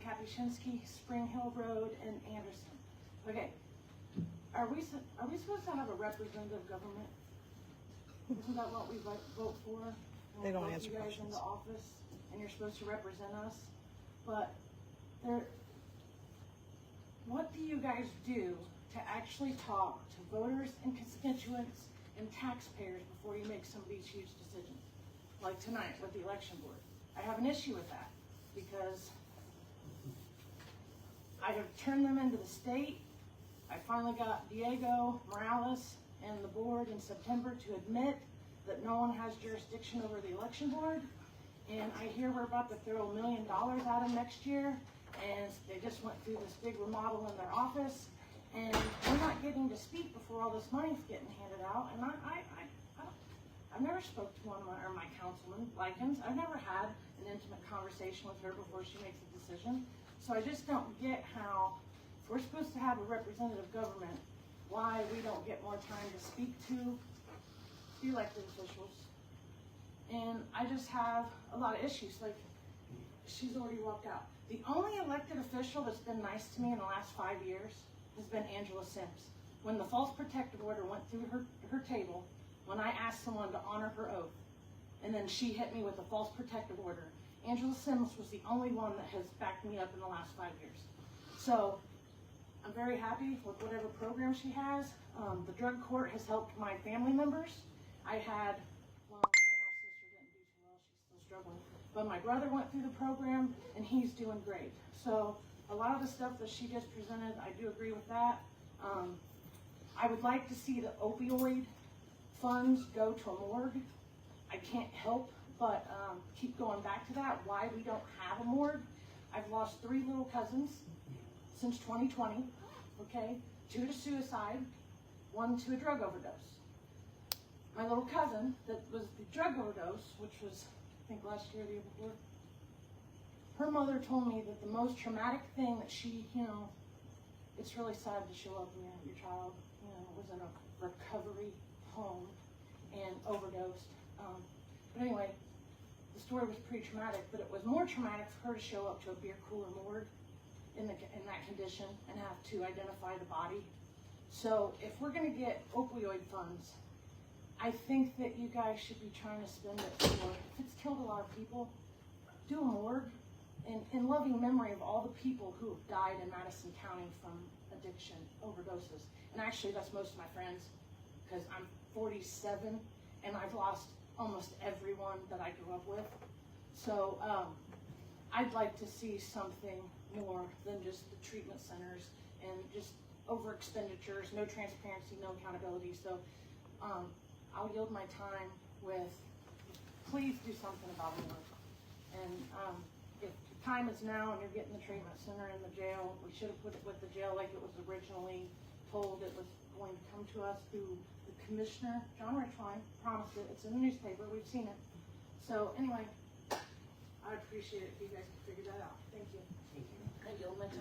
Kapuscinski, Spring Hill Road, and Anderson. Okay, are we supposed to have a representative government? Isn't that what we vote for? They don't vote answer you guys questions. into office, and you're supposed to represent us. But what do you guys do to actually talk to voters and constituents and taxpayers before you make some of these huge decisions? Like tonight with the election board. I have an issue with that because I have turned them into the state. I finally got Diego Morales and the board in September to admit that no one has jurisdiction over the election board. And I hear we're about to throw $1 million at them next year. And they just went through this big remodel in their office. And we're not getting to speak before all this money's getting handed out. And I've never spoke to one of my councilman, Likens. I've never had an intimate conversation with her before she makes a decision. So I just don't get how, if we're supposed to have a representative government, why we don't get more time to speak to the elected officials. And I just have a lot of issues. Like, she's already walked out. The only elected official that's been nice to me in the last 5 years has been Angela Sims. When the false protective order went through her table, when I asked someone to honor her oath, and then she hit me with a false protective order, Angela Sims was the only one that has backed me up in the last 5 years. So I'm very happy with whatever program she has. The drug court has helped my family members. I had, well, my half sister didn't do too well, she's still struggling. But my brother went through the program and he's doing great. So a lot of the stuff that she just presented, I do agree with that. I would like to see the opioid funds go to a morgue. I can't help but keep going back to that, why we don't have a morgue. I've lost 3 little cousins since 2020, okay? 2 to suicide, 1 to a drug overdose. My little cousin that was the drug overdose, which was, I think last year or the year before, her mother told me that the most traumatic thing that she, it's really sad to show up and your child, was in a recovery home and overdosed. But anyway, the story was pretty traumatic, but it was more traumatic for her to show up to a beer cooler morgue in that condition and have to identify the body. So if we're gonna get opioid funds, I think that you guys should be trying to spend it for, if it's killed a lot of people, do a morgue in loving memory of all the people who have died in Madison County from addiction, overdoses. And actually that's most of my friends, because I'm 47 and I've lost almost everyone that I grew up with. So I'd like to see something more than just the treatment centers and just over expenditures, no transparency, no accountability. So I'll yield my time with, please do something about it. And if the time is now and you're getting the treatment center in the jail, we should have put it with the jail like it was originally told it was going to come to us through the commissioner. John Richline promised it. It's in the newspaper. We've seen it. So anyway, I'd appreciate it if you guys could figure that out. Thank you. Thank you. I yield my time.